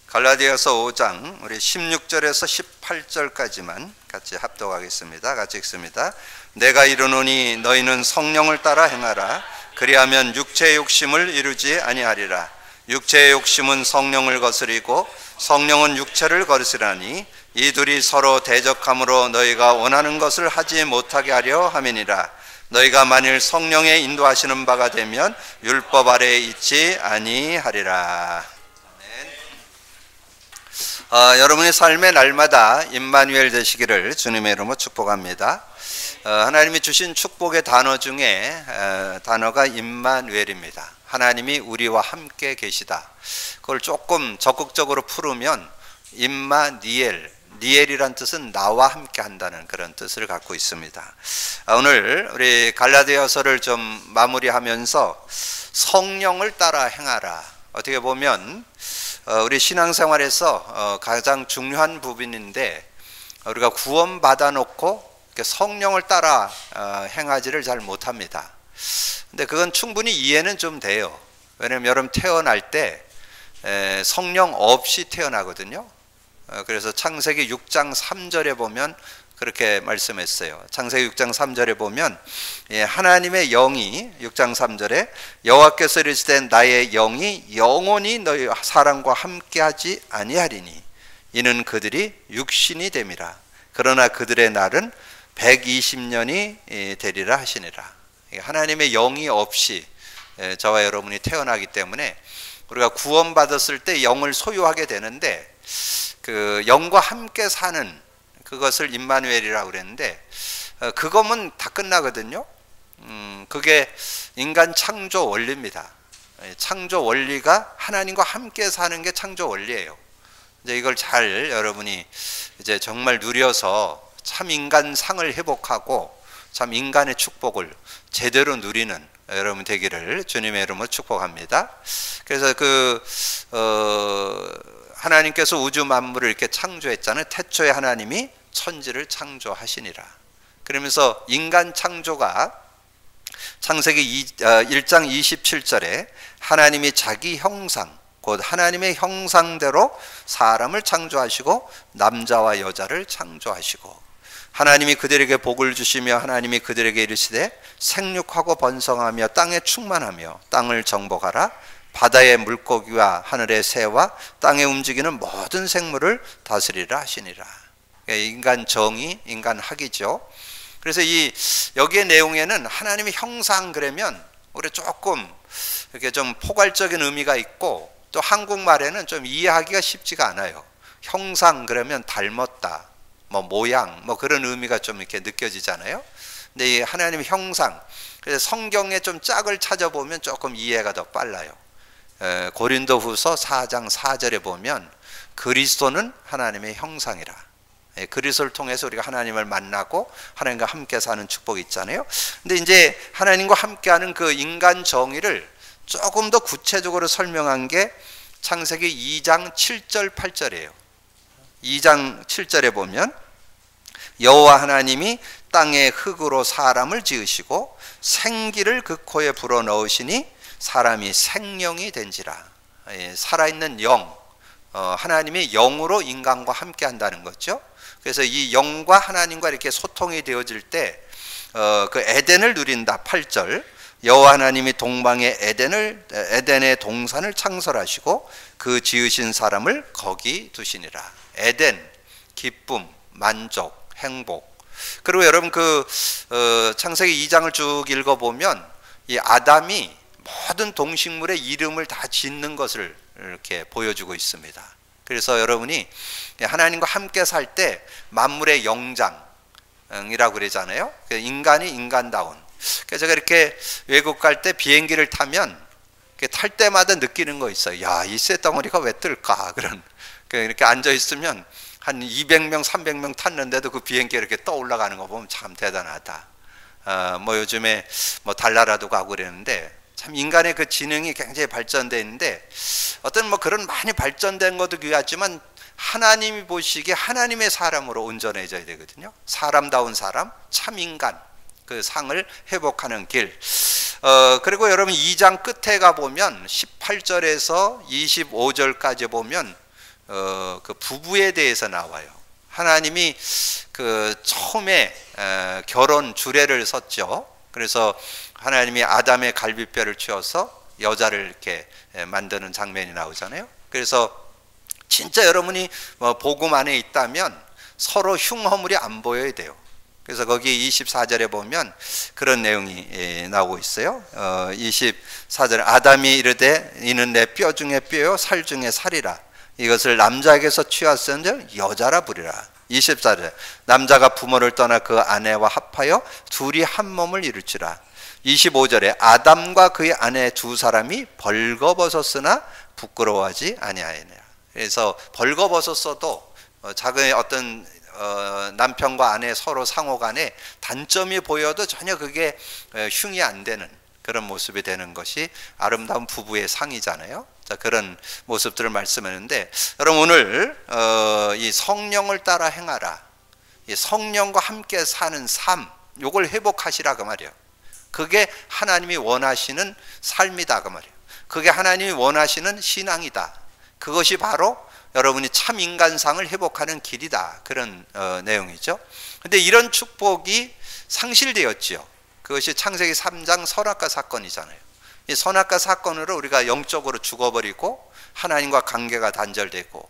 갈라디아서 5장 우리 16절에서 18절까지만 같이 합독하겠습니다. 같이 읽습니다. 내가 이르노니 너희는 성령을 따라 행하라. 그리하면 육체의 욕심을 이루지 아니하리라. 육체의 욕심은 성령을 거스리고 성령은 육체를 거스리라니 이 둘이 서로 대적함으로 너희가 원하는 것을 하지 못하게 하려 함이니라. 너희가 만일 성령의 인도하시는 바가 되면 율법 아래에 있지 아니하리라. 여러분의 삶의 날마다 임마누엘 되시기를 주님의 이름으로 축복합니다. 하나님이 주신 축복의 단어 중에 단어가 임마누엘입니다. 하나님이 우리와 함께 계시다. 그걸 조금 적극적으로 풀으면 임마니엘, 니엘이란 뜻은 나와 함께 한다는 그런 뜻을 갖고 있습니다. 오늘 우리 갈라디아서를 좀 마무리하면서 성령을 따라 행하라. 어떻게 보면 우리 신앙생활에서 가장 중요한 부분인데 우리가 구원받아 놓고 성령을 따라 행하지를 잘 못합니다. 근데 그건 충분히 이해는 좀 돼요. 왜냐면 여러분 태어날 때 성령 없이 태어나거든요. 그래서 창세기 6장 3절에 보면 그렇게 말씀했어요. 창세기 6장 3절에 보면 하나님의 영이 6장 3절에 여호와께서 이르시되 나의 영이 영원히 너희 사람과 함께하지 아니하리니 이는 그들이 육신이 됨이라. 그러나 그들의 날은 120년이 되리라 하시니라. 하나님의 영이 없이 저와 여러분이 태어나기 때문에 우리가 구원받았을 때 영을 소유하게 되는데 그 영과 함께 사는 그것을 임마누엘이라고 그랬는데 그거면 다 끝나거든요. 그게 인간 창조 원리입니다. 창조 원리가 하나님과 함께 사는 게 창조 원리예요. 이제 이걸 잘 여러분이 이제 정말 누려서 참 인간상을 회복하고 참 인간의 축복을 제대로 누리는 여러분 되기를 주님의 이름으로 축복합니다. 그래서 하나님께서 우주 만물을 이렇게 창조했잖아요. 태초에 하나님이 천지를 창조하시니라. 그러면서 인간 창조가 창세기 1장 27절에 하나님이 자기 형상, 곧 하나님의 형상대로 사람을 창조하시고 남자와 여자를 창조하시고 하나님이 그들에게 복을 주시며 하나님이 그들에게 이르시되 생육하고 번성하며 땅에 충만하며 땅을 정복하라. 바다의 물고기와 하늘의 새와 땅에 움직이는 모든 생물을 다스리라 하시니라. 인간 정의, 인간 학이죠. 그래서 여기의 내용에는 하나님의 형상 그러면 우리 조금 이렇게 좀 포괄적인 의미가 있고 또 한국말에는 좀 이해하기가 쉽지가 않아요. 형상 그러면 닮았다, 뭐 모양, 뭐 그런 의미가 좀 이렇게 느껴지잖아요. 근데 이 하나님의 형상, 그래서 성경에 좀 짝을 찾아보면 조금 이해가 더 빨라요. 고린도후서 4장 4절에 보면 그리스도는 하나님의 형상이라. 그리스도를 통해서 우리가 하나님을 만나고 하나님과 함께 사는 축복이 있잖아요. 근데 이제 하나님과 함께하는 그 인간 정의를 조금 더 구체적으로 설명한 게 창세기 2장 7절 8절이에요. 2장 7절에 보면 여호와 하나님이 땅의 흙으로 사람을 지으시고 생기를 그 코에 불어넣으시니 사람이 생령이 된지라. 살아있는 영, 하나님의 영으로 인간과 함께 한다는 거죠. 그래서 이 영과 하나님과 이렇게 소통이 되어질 때 그 에덴을 누린다. 8절 여호와 하나님이 동방의 에덴의 동산을 창설하시고 그 지으신 사람을 거기 두시니라. 에덴, 기쁨, 만족, 행복. 그리고 여러분 창세기 2장을 쭉 읽어보면 이 아담이 모든 동식물의 이름을 다 짓는 것을 이렇게 보여주고 있습니다. 그래서 여러분이 하나님과 함께 살 때 만물의 영장이라고 그러잖아요. 인간이 인간다운. 그래서 제가 이렇게 외국 갈 때 비행기를 타면 탈 때마다 느끼는 거 있어요. 야, 이 쇳덩어리가 왜 뜰까? 이렇게 앉아 있으면 한 200명, 300명 탔는데도 그 비행기 이렇게 떠올라가는 거 보면 참 대단하다. 뭐 요즘에 뭐 달나라도 가고 그러는데 참 인간의 그 지능이 굉장히 발전되어 있는데 어떤 뭐 그런 많이 발전된 것도 귀하지만 하나님이 보시기에 하나님의 사람으로 온전해져야 되거든요. 사람다운 사람, 참 인간, 그 상을 회복하는 길. 그리고 여러분 2장 끝에 가보면 18절에서 25절까지 보면 그 부부에 대해서 나와요. 하나님이 그 처음에 결혼 주례를 섰죠. 그래서 하나님이 아담의 갈비뼈를 쥐어서 여자를 이렇게 만드는 장면이 나오잖아요. 그래서 진짜 여러분이 복음 안에 있다면 서로 흉허물이 안 보여야 돼요. 그래서 거기 24절에 보면 그런 내용이 나오고 있어요. 24절 아담이 이르되 이는 내 뼈 중에 뼈요 살 중에 살이라 이것을 남자에게서 취하였은즉 여자라 부르라. 24절 남자가 부모를 떠나 그 아내와 합하여 둘이 한 몸을 이룰지라. 25절에 아담과 그의 아내 두 사람이 벌거벗었으나 부끄러워하지 아니하였느니라. 그래서 벌거벗었어도 자기의 어떤 남편과 아내 서로 상호 간에 단점이 보여도 전혀 그게 흉이 안 되는 그런 모습이 되는 것이 아름다운 부부의 상이잖아요. 자, 그런 모습들을 말씀하는데 여러분 오늘 이 성령을 따라 행하라. 이 성령과 함께 사는 삶 요걸 회복하시라 그 말이에요. 그게 하나님이 원하시는 삶이다 그 말이에요. 그게 하나님이 원하시는 신앙이다. 그것이 바로 여러분이 참 인간상을 회복하는 길이다. 그런 내용이죠. 근데 이런 축복이 상실되었지요. 그것이 창세기 3장 선악과 사건이잖아요. 이 선악과 사건으로 우리가 영적으로 죽어버리고 하나님과 관계가 단절되고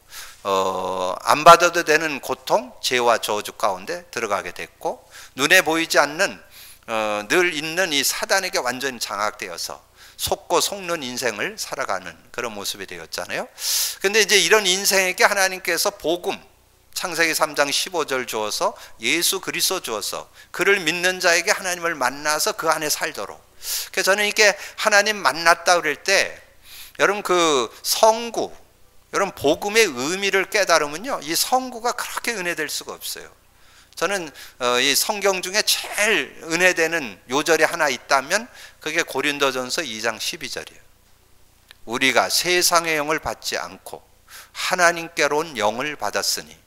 안 받아도 되는 고통, 죄와 저주 가운데 들어가게 됐고 눈에 보이지 않는 늘 있는 이 사단에게 완전히 장악되어서 속고 속는 인생을 살아가는 그런 모습이 되었잖아요. 근데 이제 이런 인생에게 하나님께서 복음 창세기 3장 15절 주어서 예수 그리스도 주어서 그를 믿는 자에게 하나님을 만나서 그 안에 살도록. 그래서 저는 이게 하나님 만났다 그럴 때 여러분 그 성구 여러분 복음의 의미를 깨달으면요 이 성구가 그렇게 은혜될 수가 없어요. 저는 이 성경 중에 제일 은혜되는 요절이 하나 있다면 그게 고린도전서 2장 12절이에요. 우리가 세상의 영을 받지 않고 하나님께로 온 영을 받았으니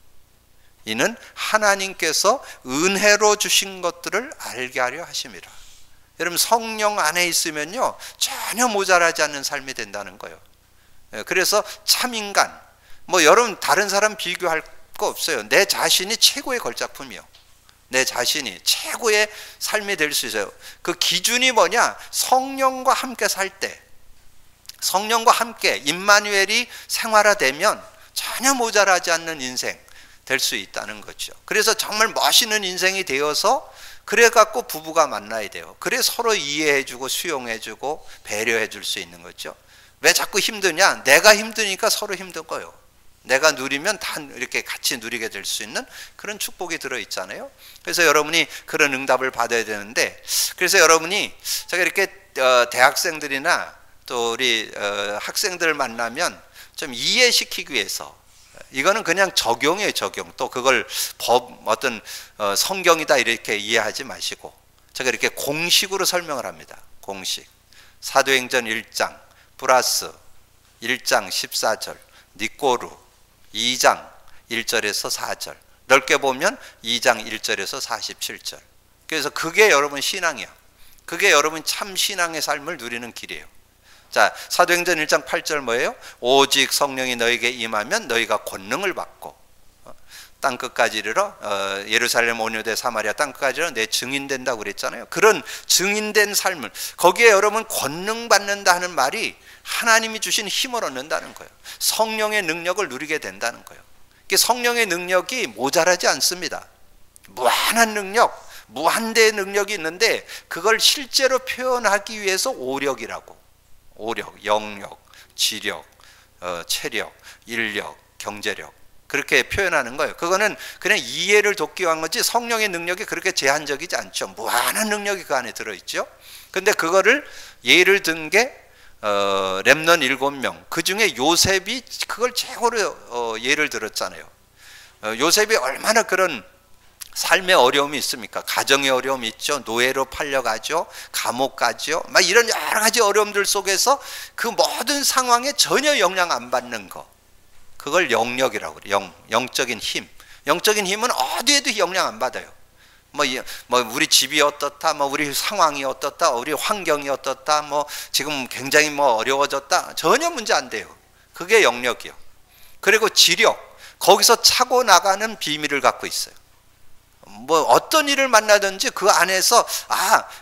이는 하나님께서 은혜로 주신 것들을 알게 하려 하심이라. 여러분 성령 안에 있으면요 전혀 모자라지 않는 삶이 된다는 거예요. 그래서 참 인간 뭐 여러분 다른 사람 비교할 거 없어요. 내 자신이 최고의 걸작품이요. 내 자신이 최고의 삶이 될 수 있어요. 그 기준이 뭐냐? 성령과 함께 살 때 성령과 함께 임마누엘이 생활화되면 전혀 모자라지 않는 인생 될 수 있다는 거죠. 그래서 정말 멋있는 인생이 되어서 그래 갖고 부부가 만나야 돼요. 그래 서로 이해해주고 수용해주고 배려해줄 수 있는 거죠. 왜 자꾸 힘드냐? 내가 힘드니까 서로 힘든 거예요. 내가 누리면 다 이렇게 같이 누리게 될 수 있는 그런 축복이 들어있잖아요. 그래서 여러분이 그런 응답을 받아야 되는데 그래서 여러분이 제가 이렇게 대학생들이나 또 우리 학생들을 만나면 좀 이해시키기 위해서 이거는 그냥 적용이에요. 적용. 또 그걸 어떤 성경이다 이렇게 이해하지 마시고 제가 이렇게 공식으로 설명을 합니다. 공식. 사도행전 1장 플러스 1장 14절 니꼬루 2장 1절에서 4절 넓게 보면 2장 1절에서 47절. 그래서 그게 여러분 신앙이야. 그게 여러분 참 신앙의 삶을 누리는 길이에요. 자, 사도행전 1장 8절 뭐예요? 오직 성령이 너에게 임하면 너희가 권능을 받고 땅끝까지 이르러 예루살렘 온유대 사마리아 땅끝까지 이르러 내 증인 된다고 그랬잖아요. 그런 증인된 삶을 거기에 여러분 권능 받는다 하는 말이 하나님이 주신 힘을 얻는다는 거예요. 성령의 능력을 누리게 된다는 거예요. 성령의 능력이 모자라지 않습니다. 무한한 능력, 무한대의 능력이 있는데 그걸 실제로 표현하기 위해서 오력이라고. 오력, 영력, 지력, 체력, 인력, 경제력 그렇게 표현하는 거예요. 그거는 그냥 이해를 돕기 위한 거지 성령의 능력이 그렇게 제한적이지 않죠. 무한한 능력이 그 안에 들어있죠. 근데 그거를 예를 든 게 렘넌 7명 그 중에 요셉이 그걸 최고로 예를 들었잖아요. 요셉이 얼마나 그런 삶의 어려움이 있습니까? 가정의 어려움이 있죠. 노예로 팔려가죠. 감옥 가죠. 막 이런 여러 가지 어려움들 속에서 그 모든 상황에 전혀 영향 안 받는 거. 그걸 영력이라고 그래요. 영적인 힘. 영적인 힘은 어디에도 영향 안 받아요. 뭐 우리 집이 어떻다, 뭐 우리 상황이 어떻다, 우리 환경이 어떻다, 뭐 지금 굉장히 뭐 어려워졌다. 전혀 문제 안 돼요. 그게 영력이요. 그리고 지력, 거기서 차고 나가는 비밀을 갖고 있어요. 뭐 어떤 일을 만나든지 그 안에서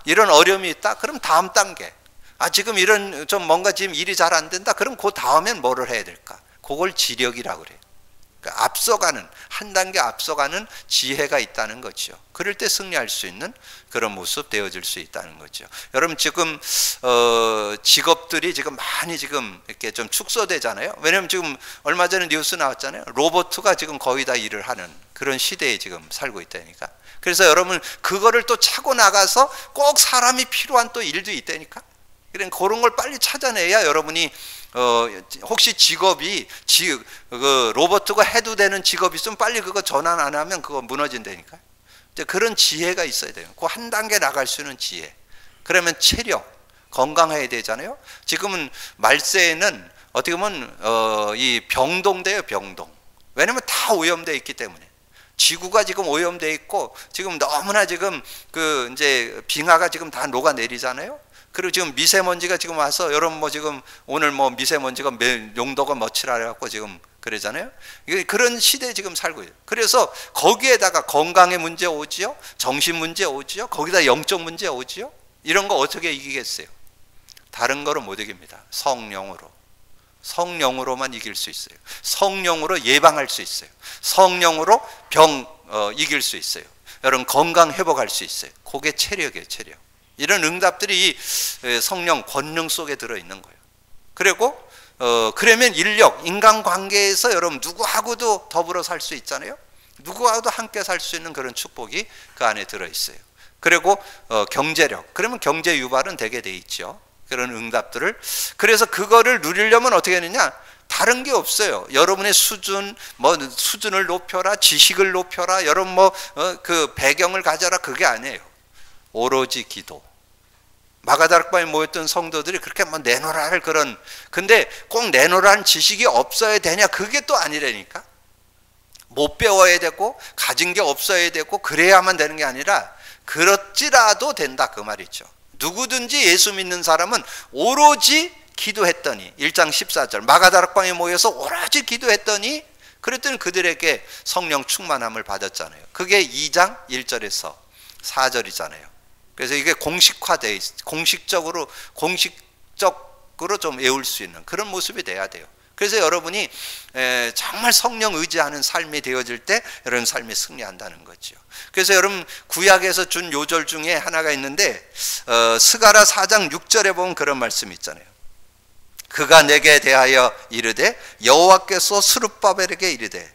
이런 어려움이 있다, 그럼 다음 단계, 지금 이런 좀 뭔가 지금 일이 잘 안 된다, 그럼 그 다음엔 뭐를 해야 될까, 그걸 지력이라고 그래요. 그러니까 앞서가는, 한 단계 앞서가는 지혜가 있다는 거죠. 그럴 때 승리할 수 있는 그런 모습 되어질 수 있다는 거죠. 여러분 지금 직업들이 지금 많이 지금 이렇게 좀 축소되잖아요. 왜냐하면 지금 얼마 전에 뉴스 나왔잖아요. 로봇가 지금 거의 다 일을 하는 그런 시대에 지금 살고 있다니까. 그래서 여러분 그거를 또 차고 나가서 꼭 사람이 필요한 또 일도 있다니까. 그러니까 그런 걸 빨리 찾아내야 여러분이 혹시 직업이 그 로봇가 해도 되는 직업이 있으면 빨리 그거 전환 안 하면 그거 무너진다니까. 그런 지혜가 있어야 돼요. 그 한 단계 나갈 수 있는 지혜. 그러면 체력, 건강해야 되잖아요. 지금은 말세에는 어떻게 보면 이 병동돼요, 병동. 왜냐면 다 오염되어 있기 때문에. 지구가 지금 오염되어 있고 지금 너무나 지금 그 이제 빙하가 지금 다 녹아내리잖아요. 그리고 지금 미세먼지가 지금 와서 여러분 뭐 지금 오늘 뭐 미세먼지가 용도가 며칠 해갖고 지금 그러잖아요. 그런 시대에 지금 살고 있어요. 그래서 거기에다가 건강의 문제 오지요, 정신 문제 오지요, 거기다 영적 문제 오지요. 이런 거 어떻게 이기겠어요? 다른 거로 못 이깁니다. 성령으로만 이길 수 있어요. 성령으로 예방할 수 있어요. 성령으로 병 이길 수 있어요. 여러분 건강 회복할 수 있어요. 그게 체력이에요, 체력. 이런 응답들이 이 성령 권능 속에 들어있는 거예요. 그리고 그러면 인간관계에서 여러분 누구하고도 더불어 살 수 있잖아요. 누구하고도 함께 살 수 있는 그런 축복이 그 안에 들어있어요. 그리고 경제력, 그러면 경제 유발은 되게 돼 있죠. 그런 응답들을. 그래서 그거를 누리려면 어떻게 하느냐, 다른 게 없어요. 여러분의 수준을 높여라, 지식을 높여라, 여러분 그 배경을 가져라, 그게 아니에요. 오로지 기도. 마가다락방에 모였던 성도들이 그렇게 내놓으라 할 그런, 근데 꼭 내놓으라는 지식이 없어야 되냐, 그게 또 아니라니까. 못 배워야 되고 가진 게 없어야 되고 그래야만 되는 게 아니라 그렇지라도 된다, 그 말이죠. 누구든지 예수 믿는 사람은 오로지 기도했더니, 1장 14절 마가다락방에 모여서 오로지 기도했더니, 그랬더니 그들에게 성령 충만함을 받았잖아요. 그게 2장 1절에서 4절이잖아요. 그래서 이게 공식화돼, 공식적으로 좀 외울 수 있는 그런 모습이 돼야 돼요. 그래서 여러분이 정말 성령 의지하는 삶이 되어질 때 여러분 삶이 승리한다는 거죠. 그래서 여러분 구약에서 준 요절 중에 하나가 있는데 스가랴 4장 6절에 보면 그런 말씀이 있잖아요. 그가 내게 대하여 이르되 여호와께서 스룹바벨에게 이르되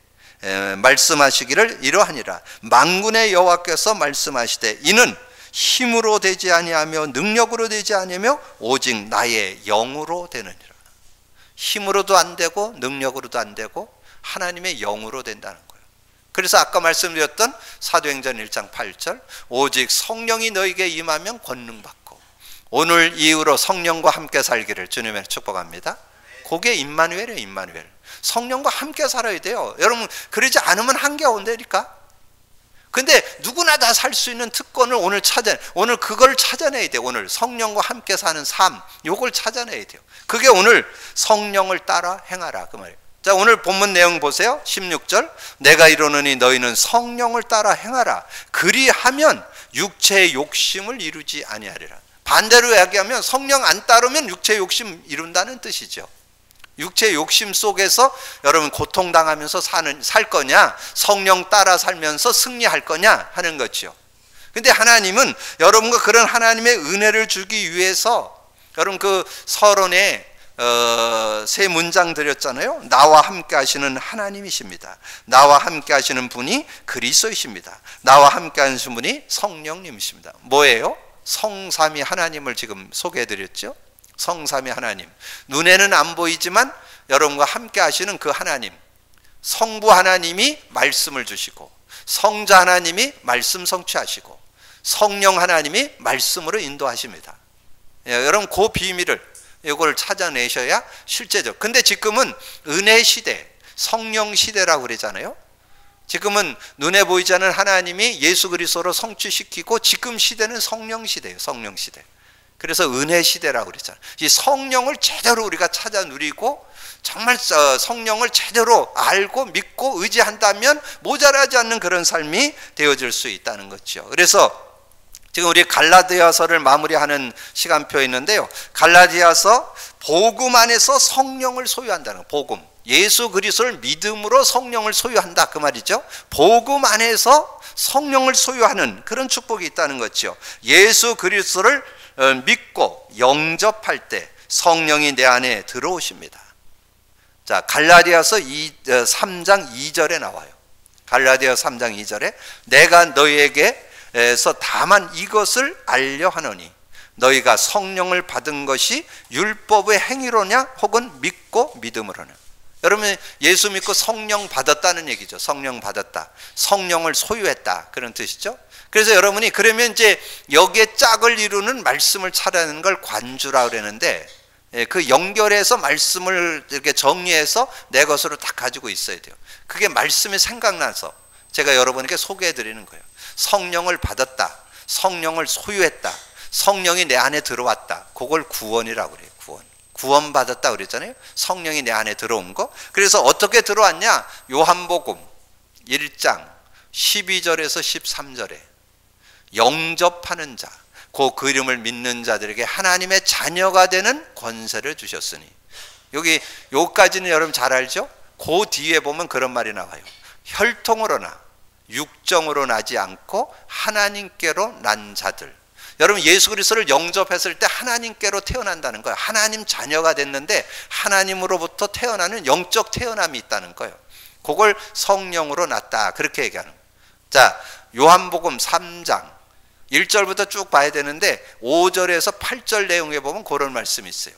말씀하시기를 이러하니라. 만군의 여호와께서 말씀하시되 이는 힘으로 되지 아니하며 능력으로 되지 아니하며 오직 나의 영으로 되느니라. 힘으로도 안 되고 능력으로도 안 되고 하나님의 영으로 된다는 거예요. 그래서 아까 말씀드렸던 사도행전 1장 8절 오직 성령이 너에게 임하면 권능받고, 오늘 이후로 성령과 함께 살기를 주님의 축복합니다. 그게 임마누엘이에요, 임마누엘. 성령과 함께 살아야 돼요. 여러분 그러지 않으면 한계가 온다니까. 근데 누구나 다 살 수 있는 특권을 오늘 그걸 찾아내야 돼요. 오늘 성령과 함께 사는 삶, 요걸 찾아내야 돼요. 그게 오늘 성령을 따라 행하라, 그 말이에요. 자, 오늘 본문 내용 보세요. 16절 내가 이르노니 너희는 성령을 따라 행하라. 그리하면 육체의 욕심을 이루지 아니하리라. 반대로 이야기하면 성령 안 따르면 육체의 욕심 이룬다는 뜻이죠. 육체의 욕심 속에서 여러분 고통당하면서 살 거냐, 성령 따라 살면서 승리할 거냐 하는 거죠. 근데 하나님은 여러분과 그런 하나님의 은혜를 주기 위해서 여러분 그 서론에 세 문장 드렸잖아요. 나와 함께 하시는 하나님이십니다. 나와 함께 하시는 분이 그리스도이십니다. 나와 함께 하시는 분이 성령님이십니다. 뭐예요? 성삼위 하나님을 지금 소개해 드렸죠. 성삼위 하나님, 눈에는 안 보이지만 여러분과 함께 하시는 그 하나님, 성부 하나님이 말씀을 주시고, 성자 하나님이 말씀 성취하시고, 성령 하나님이 말씀으로 인도하십니다. 여러분 그 비밀을 이걸 찾아내셔야 실제적. 근데 지금은 은혜 시대, 성령 시대라고 그러잖아요. 지금은 눈에 보이지 않는 하나님이 예수 그리스도로 성취시키고, 지금 시대는 성령 시대예요, 성령 시대. 그래서 은혜 시대라고 그랬잖아요. 이 성령을 제대로 우리가 찾아 누리고 정말 성령을 제대로 알고 믿고 의지한다면 모자라지 않는 그런 삶이 되어질 수 있다는 거죠. 그래서 지금 우리 갈라디아서를 마무리하는 시간표에 있는데요. 갈라디아서 복음 안에서 성령을 소유한다는 복음. 예수 그리스도를 믿음으로 성령을 소유한다 그 말이죠. 복음 안에서 성령을 소유하는 그런 축복이 있다는 거죠. 예수 그리스도를 믿고 영접할 때 성령이 내 안에 들어오십니다. 자, 갈라디아서 3장 2절에 나와요. 갈라디아서 3장 2절에 내가 너희에게서 다만 이것을 알려 하노니 너희가 성령을 받은 것이 율법의 행위로냐 혹은 믿고 믿음으로냐. 여러분 예수 믿고 성령 받았다는 얘기죠. 성령 받았다. 성령을 소유했다. 그런 뜻이죠. 그래서 여러분이 그러면 이제 여기에 짝을 이루는 말씀을 찾아내는 걸 관주라 그러는데 그 연결해서 말씀을 이렇게 정리해서 내 것으로 딱 가지고 있어야 돼요. 그게 말씀이 생각나서 제가 여러분에게 소개해 드리는 거예요. 성령을 받았다. 성령을 소유했다. 성령이 내 안에 들어왔다. 그걸 구원이라고 그래요. 구원 받았다 그랬잖아요. 성령이 내 안에 들어온 거. 그래서 어떻게 들어왔냐? 요한복음 1장 12절에서 13절에 영접하는 자, 그 이름을 믿는 자들에게 하나님의 자녀가 되는 권세를 주셨으니. 여기까지는 여러분 잘 알죠? 그 뒤에 보면 그런 말이 나와요. 혈통으로나 육정으로 나지 않고 하나님께로 난 자들. 여러분 예수 그리스도를 영접했을 때 하나님께로 태어난다는 거예요. 하나님 자녀가 됐는데 하나님으로부터 태어나는 영적 태어남이 있다는 거예요. 그걸 성령으로 낳았다 그렇게 얘기하는 거예요. 자, 요한복음 3장 1절부터 쭉 봐야 되는데 5절에서 8절 내용에 보면 그런 말씀이 있어요.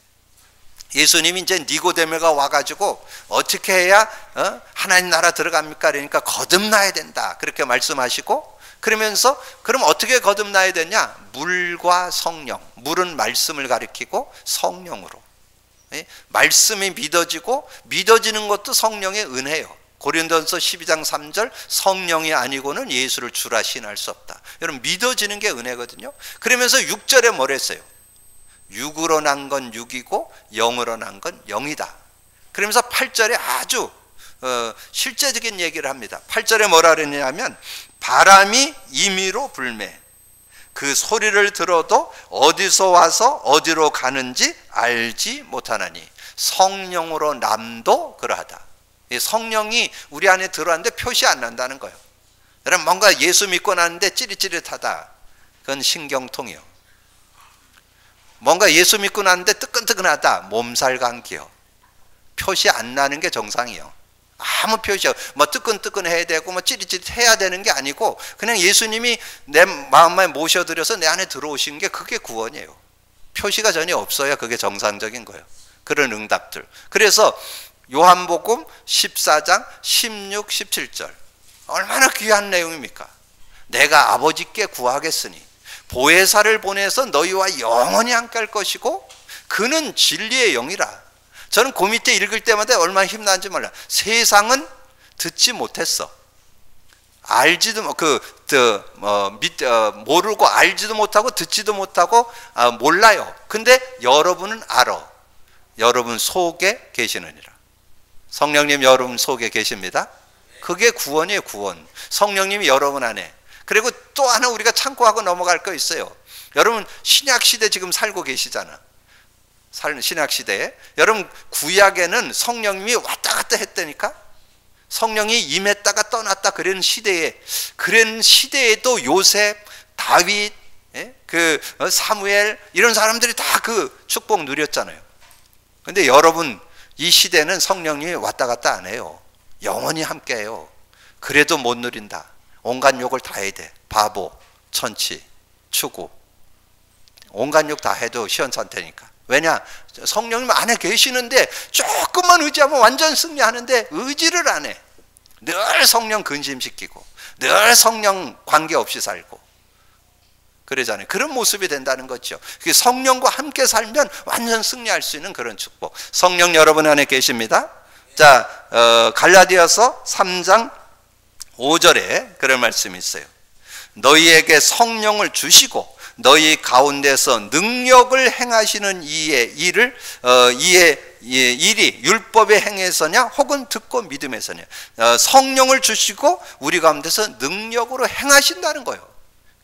예수님이 이제 니고데모가 와가지고 어떻게 해야 하나님 나라 들어갑니까? 그러니까 거듭나야 된다 그렇게 말씀하시고, 그러면서 그럼 어떻게 거듭나야 되냐? 물과 성령. 물은 말씀을 가리키고 성령으로. 말씀이 믿어지고 믿어지는 것도 성령의 은혜예요. 고린도전서 12장 3절 성령이 아니고는 예수를 주라 신할 수 없다. 여러분 믿어지는 게 은혜거든요. 그러면서 6절에 뭐랬어요? 육으로 난 건 육이고 영으로 난 건 영이다. 그러면서 8절에 아주 실제적인 얘기를 합니다. 8절에 뭐라 그랬냐면 바람이 임의로 불매 그 소리를 들어도 어디서 와서 어디로 가는지 알지 못하나니 성령으로 남도 그러하다. 성령이 우리 안에 들어왔는데 표시 안 난다는 거예요. 여러분 뭔가 예수 믿고 나는데 찌릿찌릿하다. 그건 신경통이요. 뭔가 예수 믿고 나는데 뜨끈뜨끈하다. 몸살 감기요. 표시 안 나는 게 정상이요. 아무 표시요. 뭐 뜨끈뜨끈해야 되고 뭐 찌릿찌릿해야 되는 게 아니고 그냥 예수님이 내 마음에 모셔드려서 내 안에 들어오신 게 그게 구원이에요. 표시가 전혀 없어야 그게 정상적인 거예요. 그런 응답들. 그래서 요한복음 14장 16, 17절 얼마나 귀한 내용입니까? 내가 아버지께 구하겠으니 보혜사를 보내서 너희와 영원히 함께 할 것이고 그는 진리의 영이라. 저는 그 밑에 읽을 때마다 얼마나 힘나는지 몰라. 세상은 듣지 못했어. 알지도 모르고 알지도 못하고 듣지도 못하고 몰라요. 근데 여러분은 알아. 여러분 속에 계시느니라. 성령님 여러분 속에 계십니다. 그게 구원이에요. 구원. 성령님이 여러분 안에. 그리고 또 하나 우리가 참고하고 넘어갈 거 있어요. 여러분 신약시대 지금 살고 계시잖아. 신약시대에 여러분 구약에는 성령님이 왔다 갔다 했다니까. 성령이 임했다가 떠났다 그런 시대에도 요셉, 다윗, 사무엘 이런 사람들이 다 그 축복 누렸잖아요. 근데 여러분 이 시대는 성령님이 왔다 갔다 안 해요. 영원히 함께 해요. 그래도 못 누린다. 온갖 욕을 다 해야 돼. 바보, 천치, 추구 온갖 욕 다 해도 시원찮다니까. 왜냐? 성령님 안에 계시는데 조금만 의지하면 완전 승리하는데 의지를 안 해. 늘 성령 근심시키고 늘 성령 관계없이 살고 그러잖아요. 그런 모습이 된다는 거죠. 성령과 함께 살면 완전 승리할 수 있는 그런 축복. 성령 여러분 안에 계십니다. 자, 갈라디아서 3장 5절에 그런 말씀이 있어요. 너희에게 성령을 주시고 너희 가운데서 능력을 행하시는 이의 일이 율법에 행해서냐 혹은 듣고 믿음에서냐. 성령을 주시고 우리 가운데서 능력으로 행하신다는 거예요.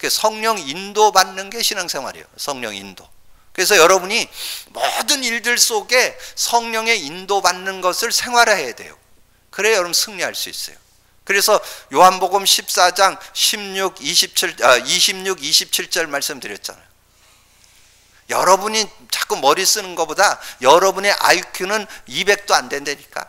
성령 인도받는 게 신앙생활이에요. 성령 인도. 그래서 여러분이 모든 일들 속에 성령의 인도받는 것을 생활해야 돼요. 그래야 여러분 승리할 수 있어요. 그래서 요한복음 14장 26, 27절 말씀드렸잖아요. 여러분이 자꾸 머리 쓰는 것보다 여러분의 IQ는 200도 안 된다니까.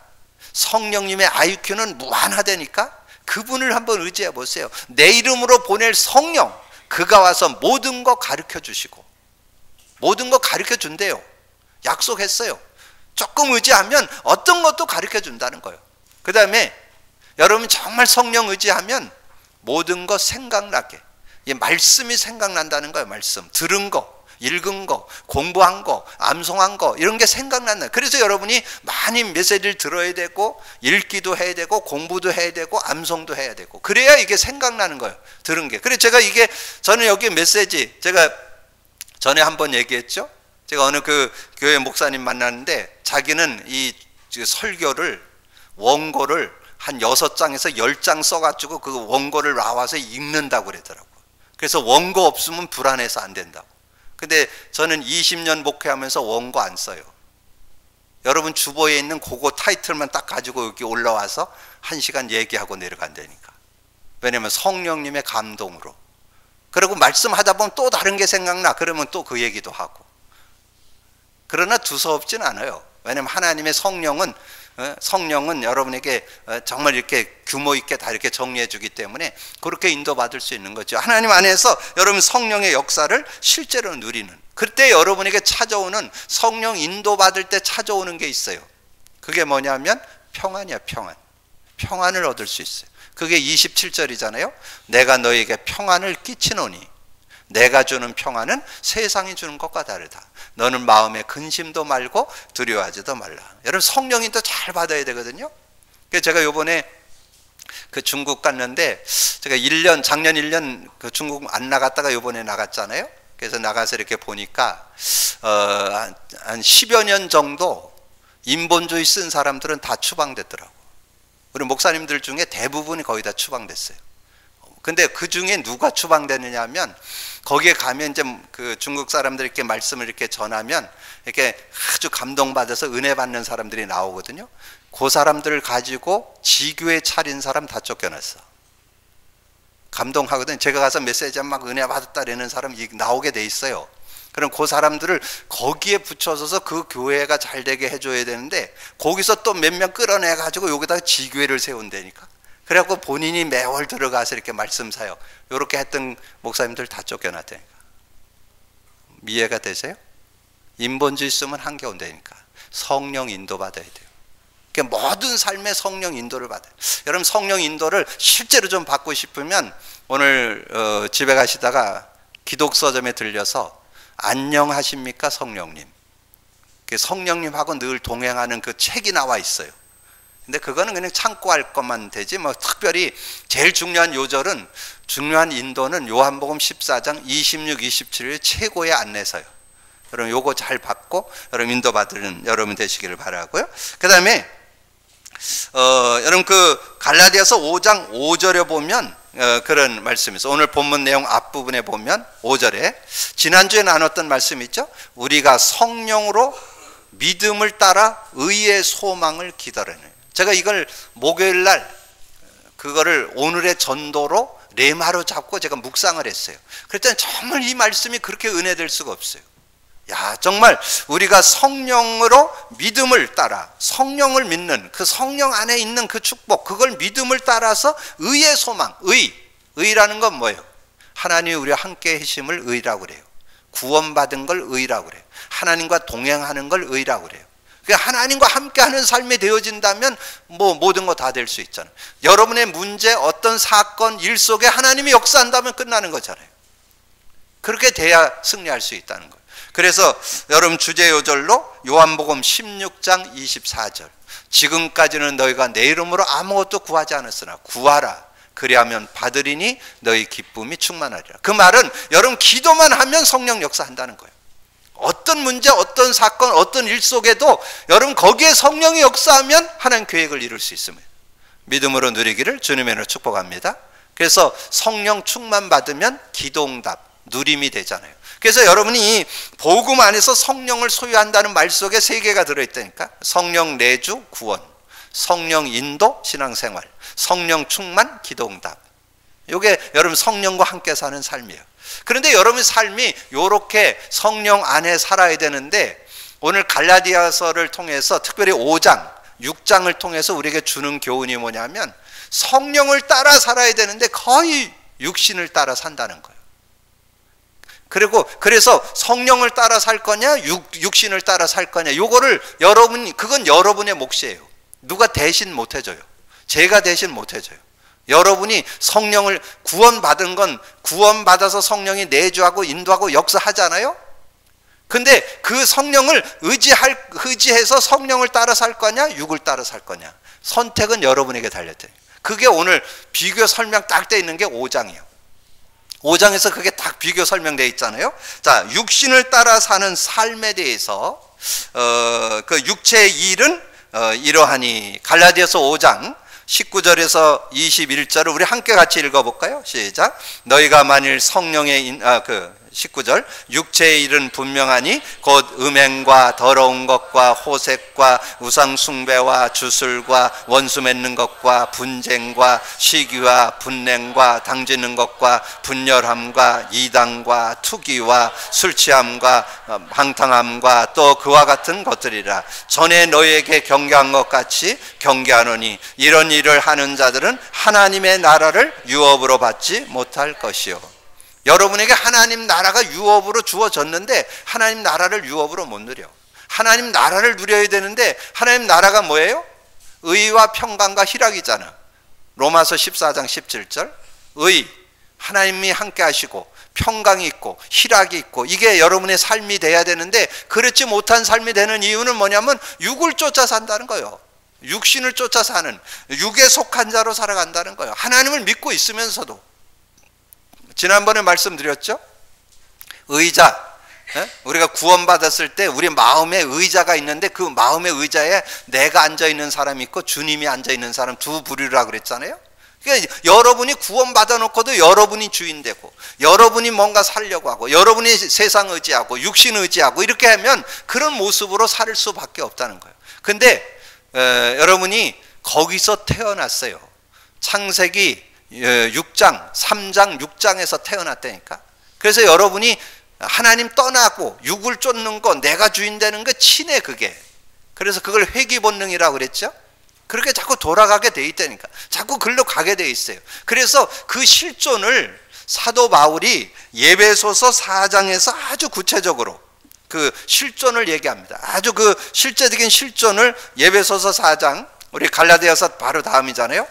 성령님의 IQ는 무한하다니까. 그분을 한번 의지해 보세요. 내 이름으로 보낼 성령, 그가 와서 모든 거 가르쳐 주시고 모든 거 가르쳐 준대요. 약속했어요. 조금 의지하면 어떤 것도 가르쳐 준다는 거예요. 그 다음에 여러분 정말 성령 의지하면 모든 거 생각나게, 이 말씀이 생각난다는 거예요. 말씀 들은 거, 읽은 거, 공부한 거, 암송한 거, 이런 게 생각난다. 그래서 여러분이 많이 메시지를 들어야 되고 읽기도 해야 되고 공부도 해야 되고 암송도 해야 되고, 그래야 이게 생각나는 거예요. 들은 게. 그래서 저는 여기 메시지, 제가 전에 한번 얘기했죠. 제가 어느 그 교회 목사님 만났는데 자기는 이 설교를 원고를 한 6장에서 10장 써가지고 그 원고를 나와서 읽는다고 그러더라고요. 그래서 원고 없으면 불안해서 안 된다고. 근데 저는 20년 목회하면서 원고 안 써요. 여러분 주보에 있는 그거 타이틀만 딱 가지고 여기 올라와서 1시간 얘기하고 내려간다니까. 왜냐면 성령님의 감동으로. 그리고 말씀하다 보면 또 다른 게 생각나. 그러면 또 그 얘기도 하고. 그러나 두서없진 않아요. 왜냐면 하나님의 성령은 여러분에게 정말 이렇게 규모 있게 다 이렇게 정리해 주기 때문에 그렇게 인도받을 수 있는 거죠. 하나님 안에서 여러분 성령의 역사를 실제로 누리는, 그때 여러분에게 찾아오는, 성령 인도받을 때 찾아오는 게 있어요. 그게 뭐냐면 평안이야. 평안을 얻을 수 있어요. 그게 27절이잖아요. 내가 너에게 평안을 끼치노니 내가 주는 평안은 세상이 주는 것과 다르다. 너는 마음에 근심도 말고 두려워하지도 말라. 여러분 성령인도 잘 받아야 되거든요. 그래서 제가 요번에 그 중국 갔는데, 제가 작년 1년 그 중국 안 나갔다가 요번에 나갔잖아요. 그래서 나가서 이렇게 보니까 한 10여 년 정도 인본주의 쓴 사람들은 다 추방됐더라고. 우리 목사님들 중에 대부분이 거의 다 추방됐어요. 근데 그 중에 누가 추방되느냐 하면, 거기에 가면 이제 그 중국 사람들 이렇게 말씀을 이렇게 전하면 이렇게 아주 감동받아서 은혜 받는 사람들이 나오거든요. 그 사람들을 가지고 지교회 차린 사람 다 쫓겨났어. 감동하거든요. 제가 가서 메시지 막 은혜 받았다 이러는 사람이 나오게 돼 있어요. 그럼 그 사람들을 거기에 붙여서서 그 교회가 잘 되게 해줘야 되는데, 거기서 또 몇 명 끌어내 가지고 여기다가 지교회를 세운다니까. 그래갖고 본인이 매월 들어가서 이렇게 말씀 사역 이렇게 했던 목사님들 다 쫓겨났다니까. 이해가 되세요? 인본주의 쓰면 한계 온다니까. 성령 인도 받아야 돼요. 그러니까 모든 삶의 성령 인도를 받아요. 여러분 성령 인도를 실제로 좀 받고 싶으면 오늘 집에 가시다가 기독서점에 들려서 안녕하십니까 성령님, 성령님하고 늘 동행하는 그 책이 나와 있어요. 근데 그거는 그냥 참고할 것만 되지, 뭐 특별히 제일 중요한 요절은, 중요한 인도는 요한복음 14장 26, 27일 최고의 안내서요. 여러분 요거 잘 받고 여러분 인도받는 여러분 되시기를 바라고요. 그 다음에 여러분 그 갈라디아서 5장 5절에 보면 그런 말씀이 있어요. 오늘 본문 내용 앞부분에 보면 5절에 지난주에 나눴던 말씀이 있죠. 우리가 성령으로 믿음을 따라 의의 소망을 기다리는. 제가 이걸 목요일 날 그거를 오늘의 전도로 레마로 잡고 제가 묵상을 했어요. 그랬더니 정말 이 말씀이 그렇게 은혜될 수가 없어요. 야, 정말 우리가 성령으로 믿음을 따라, 성령을 믿는 그 성령 안에 있는 그 축복, 그걸 믿음을 따라서 의의 소망, 의라는 건 뭐예요? 하나님이 우리와 함께 하심을 의라고 그래요. 구원받은 걸 의라고 그래요. 하나님과 동행하는 걸 의라고 그래요. 하나님과 함께하는 삶이 되어진다면 뭐 모든 거 다 될 수 있잖아요. 여러분의 문제, 어떤 사건, 일 속에 하나님이 역사한다면 끝나는 거잖아요. 그렇게 돼야 승리할 수 있다는 거예요. 그래서 여러분 주제 요절로 요한복음 16장 24절, 지금까지는 너희가 내 이름으로 아무것도 구하지 않았으나 구하라 그리하면 받으리니 너희 기쁨이 충만하리라. 그 말은 여러분 기도만 하면 성령 역사한다는 거예요. 어떤 문제, 어떤 사건, 어떤 일 속에도 여러분 거기에 성령이 역사하면 하나님 계획을 이룰 수 있습니다. 믿음으로 누리기를 주님의 이름으로 축복합니다. 그래서 성령 충만 받으면 기도응답, 누림이 되잖아요. 그래서 여러분이 이 복음 안에서 성령을 소유한다는 말 속에 세 개가 들어있다니까. 성령 내주, 구원, 성령 인도, 신앙생활, 성령 충만, 기도응답. 이게 여러분 성령과 함께 사는 삶이에요. 그런데 여러분 삶이 이렇게 성령 안에 살아야 되는데, 오늘 갈라디아서를 통해서 특별히 5장, 6장을 통해서 우리에게 주는 교훈이 뭐냐면 성령을 따라 살아야 되는데 거의 육신을 따라 산다는 거예요. 그래서 성령을 따라 살 거냐, 육신을 따라 살 거냐, 요거를 그건 여러분의 몫이에요. 누가 대신 못 해줘요. 제가 대신 못 해줘요. 여러분이 성령을 구원받은 건 구원받아서 성령이 내주하고 인도하고 역사하잖아요. 근데 그 성령을 의지해서 성령을 따라 살 거냐, 육을 따라 살 거냐, 선택은 여러분에게 달렸대요. 그게 오늘 비교 설명 딱 돼 있는 게 5장이에요. 5장에서 그게 딱 비교 설명되어 있잖아요. 자, 육신을 따라 사는 삶에 대해서 그 육체의 일은 이러하니, 갈라디아서 5장 19절에서 21절을 우리 함께 같이 읽어볼까요? 시작. 너희가 만일 성령의 19절, 육체의 일은 분명하니 곧 음행과 더러운 것과 호색과 우상 숭배와 주술과 원수 맺는 것과 분쟁과 시기와 분냉과 당짓는 것과 분열함과 이단과 투기와 술취함과 방탕함과 또 그와 같은 것들이라. 전에 너희에게 경계한 것 같이 경계하노니 이런 일을 하는 자들은 하나님의 나라를 유업으로 받지 못할 것이요. 여러분에게 하나님 나라가 유업으로 주어졌는데 하나님 나라를 유업으로 못 누려. 하나님 나라를 누려야 되는데 하나님 나라가 뭐예요? 의와 평강과 희락이잖아. 로마서 14장 17절. 의, 하나님이 함께 하시고 평강이 있고 희락이 있고, 이게 여러분의 삶이 돼야 되는데 그렇지 못한 삶이 되는 이유는 뭐냐면 육을 쫓아 산다는 거예요. 육신을 쫓아 사는, 육에 속한 자로 살아간다는 거예요. 하나님을 믿고 있으면서도. 지난번에 말씀드렸죠? 의자, 우리가 구원받았을 때 우리 마음에 의자가 있는데 그 마음의 의자에 내가 앉아있는 사람이 있고 주님이 앉아있는 사람, 두 부류라고 그랬잖아요. 그러니까 여러분이 구원받아 놓고도 여러분이 주인 되고, 여러분이 뭔가 살려고 하고, 여러분이 세상 의지하고 육신 의지하고 이렇게 하면 그런 모습으로 살 수밖에 없다는 거예요. 근데 여러분이 거기서 태어났어요. 창세기 6장, 3장, 6장에서 태어났다니까. 그래서 여러분이 하나님 떠나고 육을 쫓는 거, 내가 주인 되는 거 친해, 그게. 그래서 그걸 회귀 본능이라고 그랬죠. 그렇게 자꾸 돌아가게 돼 있다니까. 자꾸 글로 가게 돼 있어요. 그래서 그 실존을 사도 바울이 예배소서 4장에서 아주 구체적으로 그 실존을 얘기합니다. 아주 그 실제적인 실존을 예배소서 4장, 우리 갈라디아서 바로 다음이잖아요.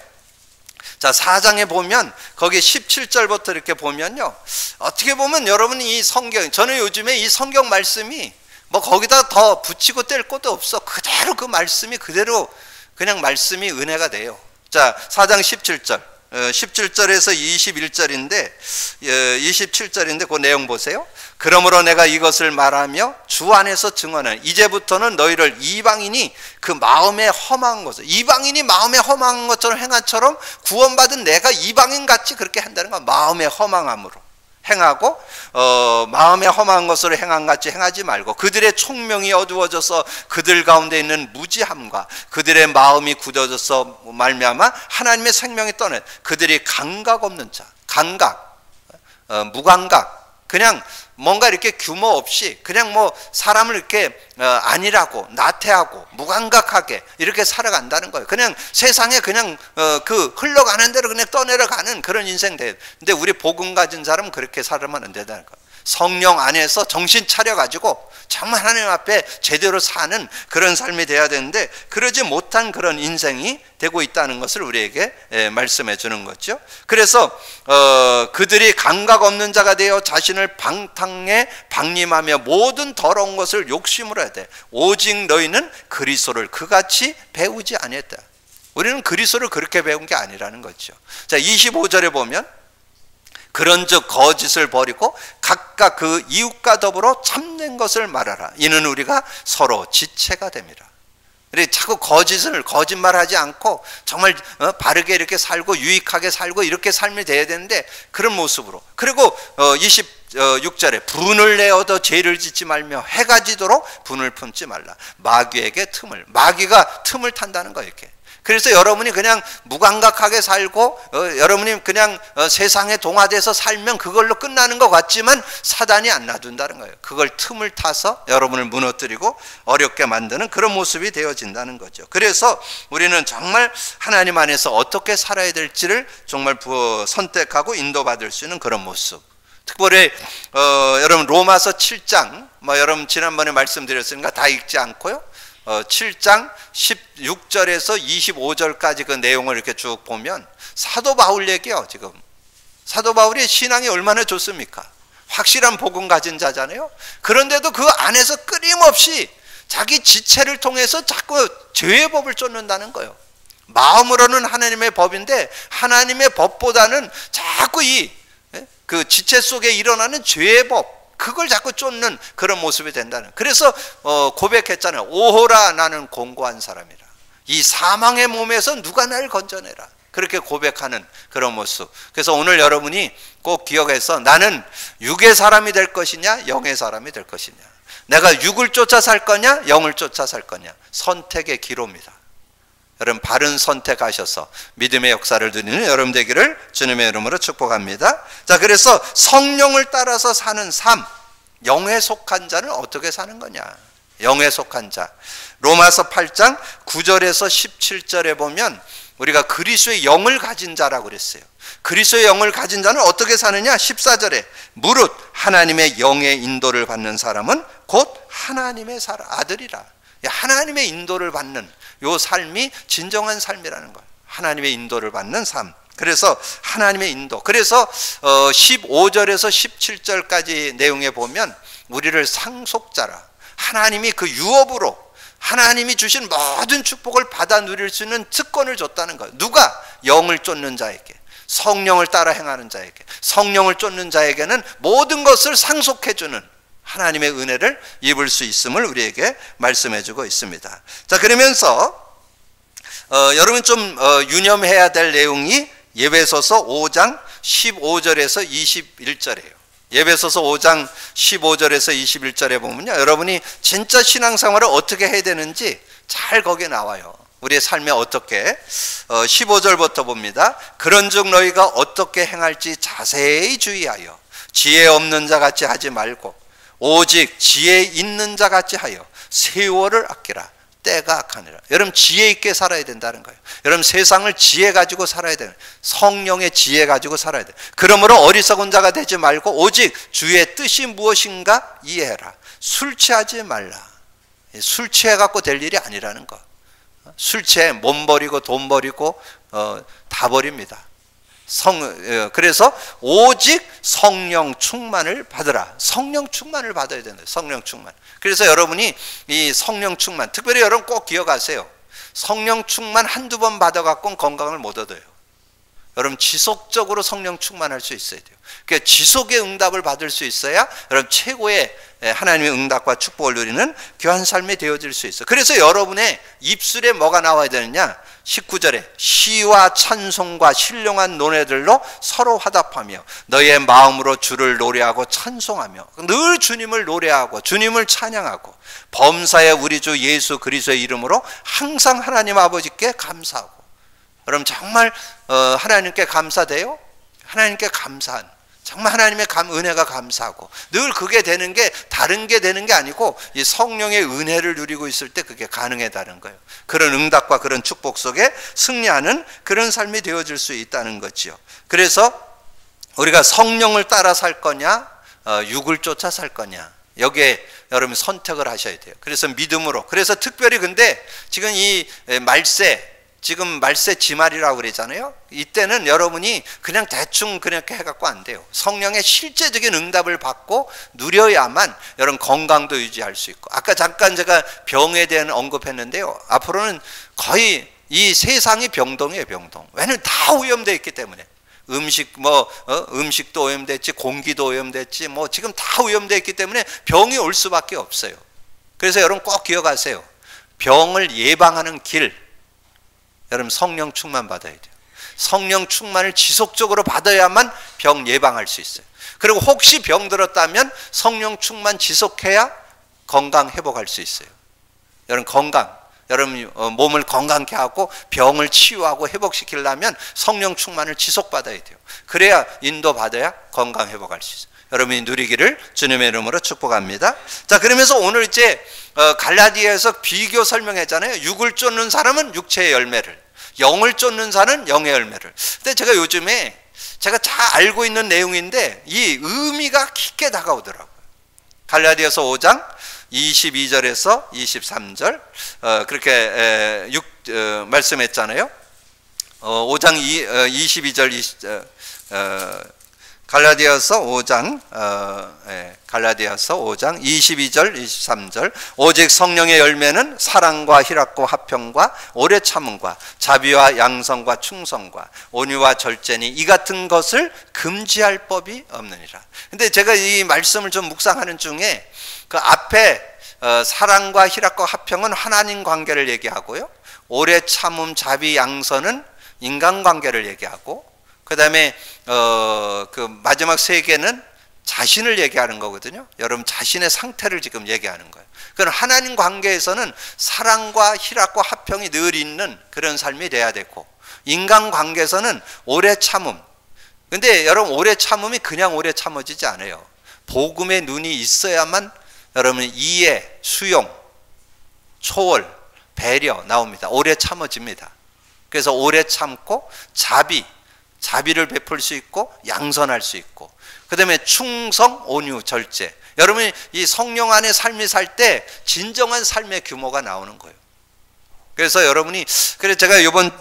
자, 4장에 보면 거기 17절부터 이렇게 보면요, 어떻게 보면 여러분이 이 성경, 저는 요즘에 이 성경 말씀이 뭐 거기다 더 붙이고 뗄 것도 없어. 그대로 그 말씀이 그대로 그냥 말씀이 은혜가 돼요. 자, 4장 17절, 17절에서 21절인데 27절인데 그 내용 보세요. 그러므로 내가 이것을 말하며 주 안에서 증언하는, 이제부터는 너희를 이방인이 그 마음에 험한 것을, 이방인이 마음에 험한 것처럼 행한처럼 구원받은 내가 이방인 같이 그렇게 한다는 거야. 마음에 험함으로 행하고, 마음에 험한 것으로 행한 같이 행하지 말고, 그들의 총명이 어두워져서 그들 가운데 있는 무지함과 그들의 마음이 굳어져서 말미암아 하나님의 생명이 떠난 그들이 감각 없는 자, 감각, 무감각, 그냥 뭔가 이렇게 규모 없이 그냥 뭐 사람을 이렇게 아니라고 나태하고 무감각하게 이렇게 살아간다는 거예요. 그냥 세상에 그냥 그 흘러가는 대로 그냥 떠내려가는 그런 인생 돼. 근데 우리 복음 가진 사람은 그렇게 살아면 안 된다는 거예요. 성령 안에서 정신 차려가지고 정말 하나님 앞에 제대로 사는 그런 삶이 돼야 되는데 그러지 못한 그런 인생이 되고 있다는 것을 우리에게 말씀해 주는 거죠. 그래서 그들이 감각 없는 자가 되어 자신을 방탕에 방림하며 모든 더러운 것을 욕심으로 해야 돼. 오직 너희는 그리스도를 그같이 배우지 아니했다. 우리는 그리스도를 그렇게 배운 게 아니라는 거죠. 자, 25절에 보면 그런즉 거짓을 버리고 각각 그 이웃과 더불어 참된 것을 말하라. 이는 우리가 서로 지체가 됩니다. 자꾸 거짓말하지 않고 정말 바르게 이렇게 살고 유익하게 살고 이렇게 삶이 돼야 되는데 그런 모습으로. 그리고 26절에 분을 내어도 죄를 짓지 말며 해가 지도록 분을 품지 말라. 마귀에게 마귀가 틈을 탄다는 거예요. 이렇게. 그래서 여러분이 그냥 무감각하게 살고 여러분이 그냥 세상에 동화돼서 살면 그걸로 끝나는 것 같지만 사단이 안 놔둔다는 거예요. 그걸 틈을 타서 여러분을 무너뜨리고 어렵게 만드는 그런 모습이 되어진다는 거죠. 그래서 우리는 정말 하나님 안에서 어떻게 살아야 될지를 정말 선택하고 인도받을 수 있는 그런 모습. 특별히 여러분 로마서 7장 여러분 지난번에 말씀드렸으니까 다 읽지 않고요. 7장 16절에서 25절까지 그 내용을 이렇게 쭉 보면 사도 바울 얘기요. 지금 사도 바울의 신앙이 얼마나 좋습니까? 확실한 복음 가진 자잖아요. 그런데도 그 안에서 끊임없이 자기 지체를 통해서 자꾸 죄의 법을 쫓는다는 거예요. 마음으로는 하나님의 법인데 하나님의 법보다는 자꾸 그 지체 속에 일어나는 죄의 법, 그걸 자꾸 쫓는 그런 모습이 된다는. 그래서 고백했잖아요. 오호라 나는 공고한 사람이라. 이 사망의 몸에서 누가 나를 건져내라. 그렇게 고백하는 그런 모습. 그래서 오늘 여러분이 꼭 기억해서 나는 육의 사람이 될 것이냐 영의 사람이 될 것이냐. 내가 육을 쫓아 살 거냐 영을 쫓아 살 거냐. 선택의 기로입니다. 여러분 바른 선택하셔서 믿음의 역사를 누리는 여러분 되기를 주님의 이름으로 축복합니다. 자, 그래서 성령을 따라서 사는 삶, 영에 속한 자는 어떻게 사는 거냐? 영에 속한 자. 로마서 8장 9절에서 17절에 보면 우리가 그리스도의 영을 가진 자라고 그랬어요. 그리스도의 영을 가진 자는 어떻게 사느냐? 14절에 무릇 하나님의 영의 인도를 받는 사람은 곧 하나님의 아들이라. 하나님의 인도를 받는 요 삶이 진정한 삶이라는 거예요. 하나님의 인도를 받는 삶. 그래서 하나님의 인도. 그래서 15절에서 17절까지 내용에 보면 우리를 상속자라. 하나님이 그 유업으로 하나님이 주신 모든 축복을 받아 누릴 수 있는 특권을 줬다는 거예요. 누가? 영을 쫓는 자에게, 성령을 따라 행하는 자에게. 성령을 쫓는 자에게는 모든 것을 상속해주는 하나님의 은혜를 입을 수 있음을 우리에게 말씀해주고 있습니다. 자, 그러면서 여러분 좀 유념해야 될 내용이 에베소서 5장 15절에서 21절이에요. 에베소서 5장 15절에서 21절에 보면요, 여러분이 진짜 신앙생활을 어떻게 해야 되는지 잘 거기에 나와요. 우리의 삶에 어떻게 15절부터 봅니다. 그런즉 너희가 어떻게 행할지 자세히 주의하여 지혜 없는 자 같이 하지 말고 오직 지혜 있는 자 같이 하여 세월을 아끼라. 때가 악하니라. 여러분 지혜 있게 살아야 된다는 거예요. 여러분 세상을 지혜 가지고 살아야 돼요. 성령의 지혜 가지고 살아야 돼요. 그러므로 어리석은 자가 되지 말고 오직 주의 뜻이 무엇인가 이해해라. 술 취하지 말라. 술 취해 갖고 될 일이 아니라는 거. 술 취해 몸 버리고 돈 버리고 다 버립니다. 그래서 오직 성령 충만을 받으라. 성령 충만을 받아야 된다. 성령 충만. 그래서 여러분이 이 성령 충만, 특별히 여러분 꼭 기억하세요. 성령 충만 한두 번 받아갖고는 건강을 못 얻어요. 여러분 지속적으로 성령 충만할 수 있어야 돼요. 그러니까 지속의 응답을 받을 수 있어야 여러분 최고의 하나님의 응답과 축복을 누리는 귀한 삶이 되어질 수 있어요. 그래서 여러분의 입술에 뭐가 나와야 되느냐? 19절에 시와 찬송과 신령한 노래들로 서로 화답하며 너의 마음으로 주를 노래하고 찬송하며 늘 주님을 노래하고 주님을 찬양하고 범사에 우리 주 예수 그리스도의 이름으로 항상 하나님 아버지께 감사하고. 여러분 정말 하나님께 감사돼요? 하나님께 감사한, 정말 하나님의 은혜가 감사하고 늘 그게 되는 게 다른 게 되는 게 아니고 이 성령의 은혜를 누리고 있을 때 그게 가능하다는 거예요. 그런 응답과 그런 축복 속에 승리하는 그런 삶이 되어질 수 있다는 거지요. 그래서 우리가 성령을 따라 살 거냐 육을 쫓아 살 거냐, 여기에 여러분 선택을 하셔야 돼요. 그래서 믿음으로. 그래서 특별히 근데 지금 이 지금 말세 지말이라고 그러잖아요. 이때는 여러분이 그냥 대충 그렇게 해갖고 안 돼요. 성령의 실제적인 응답을 받고 누려야만 여러분 건강도 유지할 수 있고. 아까 잠깐 제가 병에 대한 언급했는데요. 앞으로는 거의 이 세상이 병동이에요, 병동. 왜냐면 다 오염되어 있기 때문에. 음식도 오염됐지, 공기도 오염됐지, 지금 다 오염되어 있기 때문에 병이 올 수밖에 없어요. 그래서 여러분 꼭 기억하세요. 병을 예방하는 길, 여러분 성령 충만 받아야 돼요. 성령 충만을 지속적으로 받아야만 병 예방할 수 있어요. 그리고 혹시 병 들었다면 성령 충만 지속해야 건강 회복할 수 있어요. 여러분 건강, 여러분 몸을 건강케 하고 병을 치유하고 회복시키려면 성령 충만을 지속받아야 돼요. 그래야 인도받아야 건강 회복할 수 있어요. 여러분이 누리기를 주님의 이름으로 축복합니다. 자, 그러면서 오늘 이제 갈라디아에서 비교 설명했잖아요. 육을 쫓는 사람은 육체의 열매를, 영을 쫓는 사람은 영의 열매를. 근데 제가 요즘에 제가 잘 알고 있는 내용인데 이 의미가 깊게 다가오더라고요. 갈라디아서 5장 22절에서 23절 그렇게 말씀했잖아요. 5장 22절 갈라디아서 5장 22절 23절 오직 성령의 열매는 사랑과 희락과 화평과 오래 참음과 자비와 양성과 충성과 온유와 절제니 이 같은 것을 금지할 법이 없느니라. 근데 제가 이 말씀을 좀 묵상하는 중에 그 앞에 사랑과 희락과 화평은 하나님 관계를 얘기하고요, 오래 참음 자비 양선은 인간 관계를 얘기하고, 그 다음에 그 마지막 세 개는 자신을 얘기하는 거거든요. 여러분 자신의 상태를 지금 얘기하는 거예요. 그럼 하나님 관계에서는 사랑과 희락과 화평이 늘 있는 그런 삶이 돼야 되고, 인간 관계에서는 오래 참음. 근데 여러분 오래 참음이 그냥 오래 참아지지 않아요. 복음의 눈이 있어야만 여러분 이해, 수용, 초월, 배려 나옵니다. 오래 참아집니다. 그래서 오래 참고 자비를 베풀 수 있고 양선할 수 있고, 그 다음에 충성, 온유, 절제. 여러분이 이 성령 안에 삶이 살 때 진정한 삶의 규모가 나오는 거예요. 그래서 여러분이, 그래서 제가 이번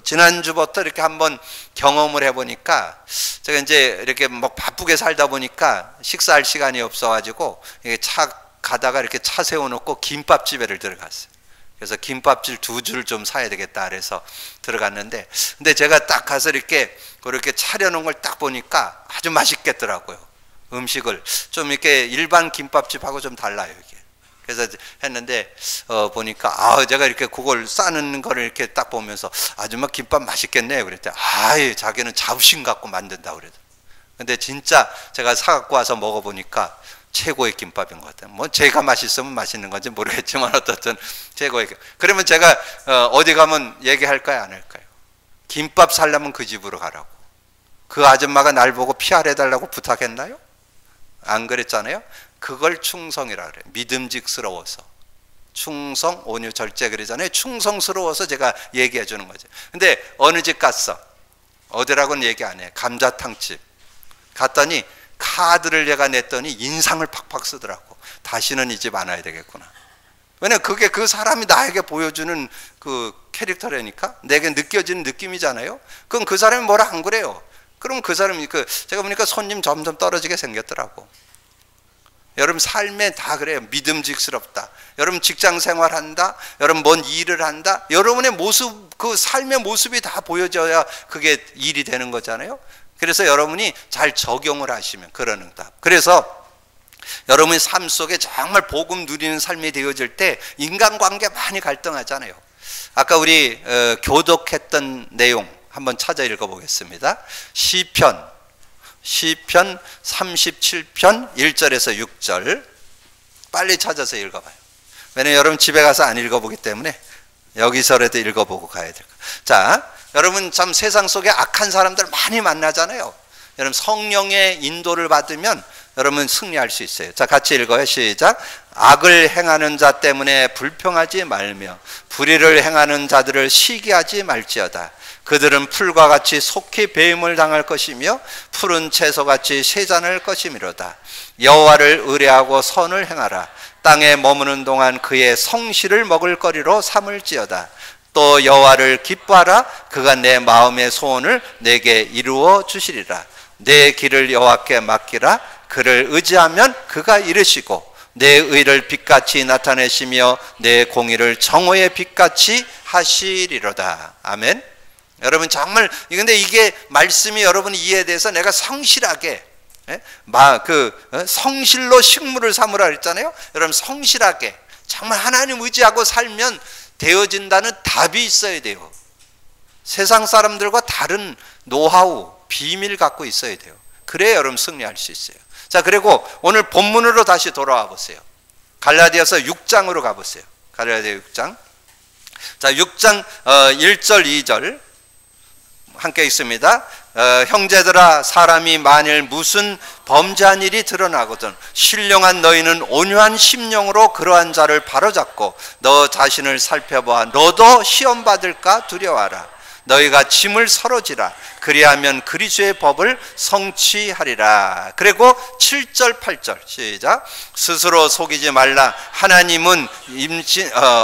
지난주부터 이렇게 한번 경험을 해보니까, 제가 이제 이렇게 막 바쁘게 살다 보니까 식사할 시간이 없어가지고 차 가다가 이렇게 차 세워놓고 김밥집에를 들어갔어요. 그래서 김밥집 2줄 좀 사야 되겠다 그래서 들어갔는데, 근데 제가 딱 가서 이렇게 그렇게 차려놓은 걸 딱 보니까 아주 맛있겠더라고요. 음식을 좀 이렇게 일반 김밥집하고 좀 달라요 이게. 그래서 했는데 보니까 제가 이렇게 그걸 싸는 거를 이렇게 딱 보면서 아줌마 김밥 맛있겠네 그랬더니 자기는 자부심 갖고 만든다고 그래요. 근데 진짜 제가 사갖고 와서 먹어보니까 최고의 김밥인 것 같아요. 제가 맛있으면 맛있는 건지 모르겠지만 어떻든 최고의. 그러면 제가 어디 가면 얘기할까요, 안 할까요? 김밥 살려면 그 집으로 가라고. 그 아줌마가 날 보고 PR해달라고 부탁했나요? 안 그랬잖아요. 그걸 충성이라 그래요. 믿음직스러워서. 충성, 온유, 절제 그러잖아요. 충성스러워서 제가 얘기해 주는 거죠. 근데 어느 집 갔어? 어디라고는 얘기 안 해. 감자탕집 갔더니 카드를 내가 냈더니 인상을 팍팍 쓰더라고. 다시는 이 집 안 와야 되겠구나. 왜냐면 그게 그 사람이 나에게 보여주는 그 캐릭터라니까, 내게 느껴지는 느낌이잖아요. 그럼 그 사람이 뭐라 안 그래요. 그럼 그 사람이 제가 보니까 손님 점점 떨어지게 생겼더라고. 여러분 삶에 다 그래요. 믿음직스럽다. 여러분 직장 생활한다. 여러분 뭔 일을 한다. 여러분의 모습, 그 삶의 모습이 다 보여져야 그게 일이 되는 거잖아요. 그래서 여러분이 잘 적용을 하시면 그런 응답. 그래서 여러분의 삶 속에 정말 복음 누리는 삶이 되어질 때 인간관계 많이 갈등하잖아요. 아까 우리 교독했던 내용 한번 찾아 읽어보겠습니다. 시편 37편 1절에서 6절 빨리 찾아서 읽어봐요. 왜냐면 여러분 집에 가서 안 읽어보기 때문에 여기서라도 읽어보고 가야 돼요. 자, 여러분 참 세상 속에 악한 사람들 많이 만나잖아요. 여러분 성령의 인도를 받으면 여러분 승리할 수 있어요. 자, 같이 읽어요. 시작. 악을 행하는 자 때문에 불평하지 말며 불의를 행하는 자들을 시기하지 말지어다. 그들은 풀과 같이 속히 배임을 당할 것이며 푸른 채소같이 세잔할 것이미로다. 여호와를 의뢰하고 선을 행하라. 땅에 머무는 동안 그의 성실을 먹을 거리로 삼을지어다. 또 여호와를 기뻐하라. 그가 내 마음의 소원을 내게 이루어 주시리라. 내 길을 여호와께 맡기라. 그를 의지하면 그가 이르시고 내 의를 빛같이 나타내시며 내 공의를 정오의 빛같이 하시리로다. 아멘. 여러분 정말 근데 이게 말씀이 여러분 이해돼서 내가 성실하게 성실로 식물을 삼으라 그랬잖아요. 여러분 성실하게 정말 하나님 의지하고 살면 되어진다는 답이 있어야 돼요. 세상 사람들과 다른 노하우, 비밀 갖고 있어야 돼요. 그래야 여러분 승리할 수 있어요. 자, 그리고 오늘 본문으로 다시 돌아와 보세요. 갈라디아서 6장으로 가보세요. 갈라디아 6장. 자, 6장 1절 2절 함께 읽습니다. 형제들아, 사람이 만일 무슨 범죄한 일이 드러나거든 신령한 너희는 온유한 심령으로 그러한 자를 바로잡고 너 자신을 살펴보아 너도 시험 받을까 두려워하라. 너희가 짐을 서로지라. 그리하면 그리스도의 법을 성취하리라. 그리고 7절 8절 시작. 스스로 속이지 말라. 하나님은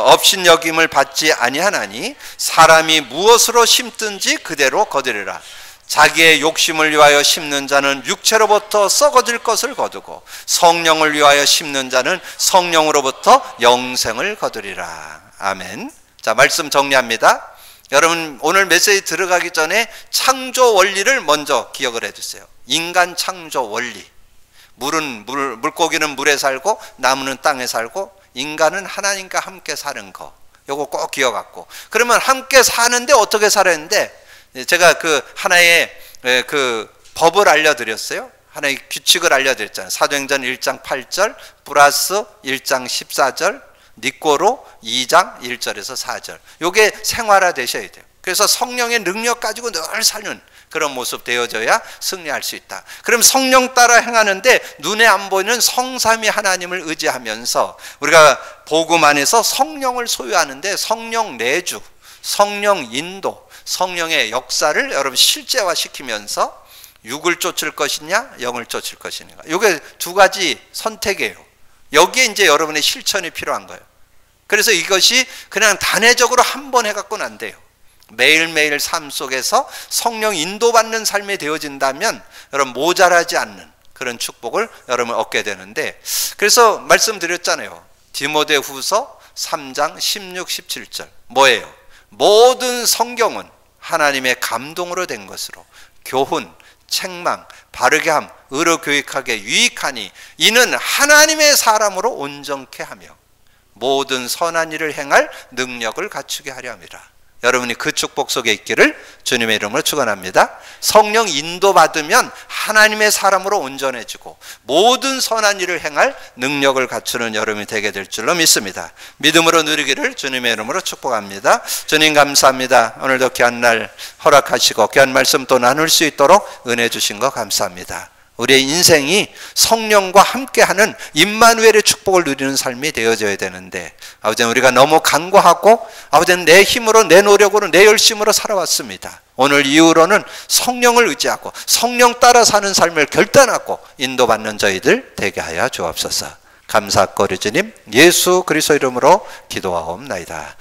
업신여김을 받지 아니하나니 사람이 무엇으로 심든지 그대로 거두리라. 자기의 욕심을 위하여 심는 자는 육체로부터 썩어질 것을 거두고 성령을 위하여 심는 자는 성령으로부터 영생을 거두리라. 아멘. 자, 말씀 정리합니다. 여러분 오늘 메시지 들어가기 전에 창조 원리를 먼저 기억을 해주세요. 인간 창조 원리. 물고기는 물에 살고 나무는 땅에 살고 인간은 하나님과 함께 사는 거. 요거 꼭 기억하고. 그러면 함께 사는데 어떻게 살았는데 제가 하나의 법을 알려드렸어요. 하나의 규칙을 알려드렸잖아요. 사도행전 1장 8절 플러스 1장 14절 니꼬로 2장 1절에서 4절. 요게 생활화 되셔야 돼요. 그래서 성령의 능력 가지고 늘 사는 그런 모습 되어져야 승리할 수 있다. 그럼 성령 따라 행하는데 눈에 안 보이는 성삼위 하나님을 의지하면서 우리가 복음 안에서 성령을 소유하는데 성령 내주, 성령 인도, 성령의 역사를 여러분 실제화시키면서 육을 쫓을 것이냐 영을 쫓을 것이냐. 이게 두 가지 선택이에요. 여기에 이제 여러분의 실천이 필요한 거예요. 그래서 이것이 그냥 단회적으로 한 번 해갖고는 안 돼요. 매일매일 삶 속에서 성령 인도받는 삶이 되어진다면 여러분 모자라지 않는 그런 축복을 여러분 얻게 되는데, 그래서 말씀드렸잖아요. 디모데후서 3장 16, 17절 뭐예요? 모든 성경은 하나님의 감동으로 된 것으로 교훈, 책망, 바르게 함, 의로 교육하게 유익하니 이는 하나님의 사람으로 온전케 하며 모든 선한 일을 행할 능력을 갖추게 하려 함이라. 여러분이 그 축복 속에 있기를 주님의 이름으로 축원합니다. 성령 인도받으면 하나님의 사람으로 온전해지고 모든 선한 일을 행할 능력을 갖추는 여러분이 되게 될 줄로 믿습니다. 믿음으로 누리기를 주님의 이름으로 축복합니다. 주님 감사합니다. 오늘도 귀한 날 허락하시고 귀한 말씀 또 나눌 수 있도록 은혜 주신 거 감사합니다. 우리의 인생이 성령과 함께하는 임마누엘의 축복을 누리는 삶이 되어져야 되는데 아버지는 우리가 너무 간과하고 아버지는 내 힘으로 내 노력으로 내 열심으로 살아왔습니다. 오늘 이후로는 성령을 의지하고 성령 따라 사는 삶을 결단하고 인도받는 저희들 되게 하여 주옵소서. 감사하고 주님 예수 그리스도 이름으로 기도하옵나이다.